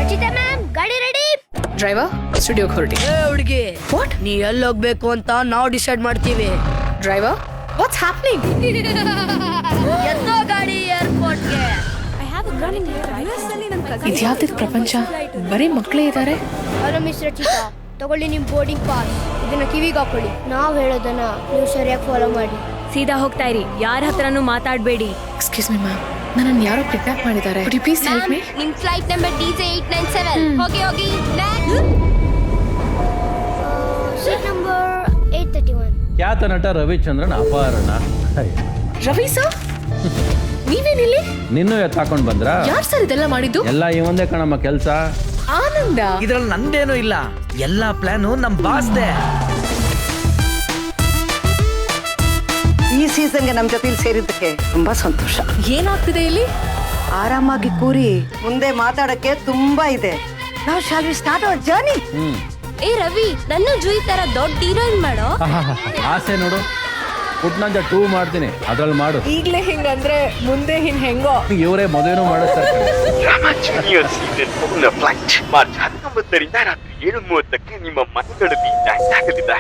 Rachita ma'am ಗಾಡಿ ready. Driver ಸ್ಟುಡಿಯೋಗೆ ಹೊರಟಿ. ಹುಡುಗಿ what? ನೀ ಎಲ್ಲಿ ಹೋಗ್ಬೇಕು ಅಂತ ನಾವು ಡಿಸೈಡ್ ಮಾಡ್ತೀವಿ. Driver what's happening? ಎತ್ತೋ ಗಾಡಿ ಏರ್ಪೋರ್ಟ್ಗೆ. ಇದ್ಯಾವ್ದು ಪ್ರಪಂಚ? ಬರೀ ಮಕ್ಕಳೇ ಇದ್ದಾರೆ. ಹಲೋ ಮಿಸ್ ರಚಿತಾ, ತಗೊಳ್ಳಿ ನಿಮ್ ಬೋರ್ಡಿಂಗ್ ಪಾಸ್. ಇದನ್ನ ಕಿವಿಗೆ ಹಾಕೊಳ್ಳಿ. ನಾವ್ ಹೇಳೋದನ್ನ ನೀವು ಸರಿಯಾಗಿ ಫಾಲೋ ಮಾಡಿ. ಸೀದಾ ಹೋಗ್ತಾ ಇರಿ, ಯಾರ ಹತ್ರನೂ ಮಾತಾಡಬೇಡಿ. ಎಕ್ಸ್ಕ್ಯೂಸ್ ಮಿ ಮ್ಯಾಮ್, ನನ್ನನ್ನು ಯಾರೋ ಕಿಡ್ನಾಪ್ ಮಾಡಿದ್ದಾರೆ. Could you please help me? ನಿಮ್ ಫ್ಲೈಟ್ ನಂಬರ್ DJ897. ಹೋಗಿ ಹೋಗಿ. Seat number 831. ಖ್ಯಾತ ನಟ ರವಿಚಂದ್ರನ್ ಅಪಹರಣ. ರವಿ ಸರ್, ನೀವೇನಿಲ್ಲಿ? ನಿನ್ನೂ ಎತ್ತಾಕೊಂಡ್ ಬಂದ್ರ? ಯಾರ್ ಸರ್ ಇದೆಲ್ಲ ಮಾಡಿದ್ದು? ಎಲ್ಲ ಈ ಒಂದೇ ಕಣಮ್ಮ ಕೆಲ್ಸ. ಆನಂದ, ಇದ್ರಲ್ಲಿ ನಂದೇನು ಇಲ್ಲ, ಎಲ್ಲಾ ಪ್ಲಾನು ನಮ್ ಬಾಸ್ದೆ. ಈ ಸೀಸನ್ಗೆ ನಮ್ಮ ಜೊತೆಲಿ ಸೇರಿದ್ದಕ್ಕೆ ತುಂಬಾ ಸಂತೋಷ. ಏನಾಗ್ತಿದೆ ಇಲ್ಲಿ? ಆರಾಮಾಗಿ ಕೂರಿ ಮುಂದೆ ಮಾತಾಡಕ್ಕೆ ತುಂಬಾ ಇದೆ. ನಾವು shall we start hour journey. ಏ ರವಿ, ನನ್ನ ಜೂಯಿ ತರ ದೊಡ್ಡ ಹೀರೋಯಿನ್ ಮಾಡೋ. ಆಸೆ ನೋಡು, ಪುಟ್ನಂಜ 2 ಮಾಡ್ತೀನಿ, ಅದ್ರಲ್ಲಿ ಮಾಡು. ಈಗ್ಲೇ ಹಿಂಗಂದ್ರೆ ಮುಂದೆ ಹೆಂಗೋ? ಇವರೇ ಮದುವೆನೂ ಮಾಡಿಸ್ತಾರೆ. ಡ್ರಾಮಾ ಜೂನಿಯರ್ ಸೀಸನ್ 4 ನ ಫ್ಲೈಟ್ ಮಾರ್ಚ್ 19ರಿಂದ ರಾತ್ರಿ 7:30ಕ್ಕೆ ನಿಮ್ಮ ಮನೆಗಳಲ್ಲಿ ಲ್ಯಾಂಡ್ ಆಗಲಿದೆ.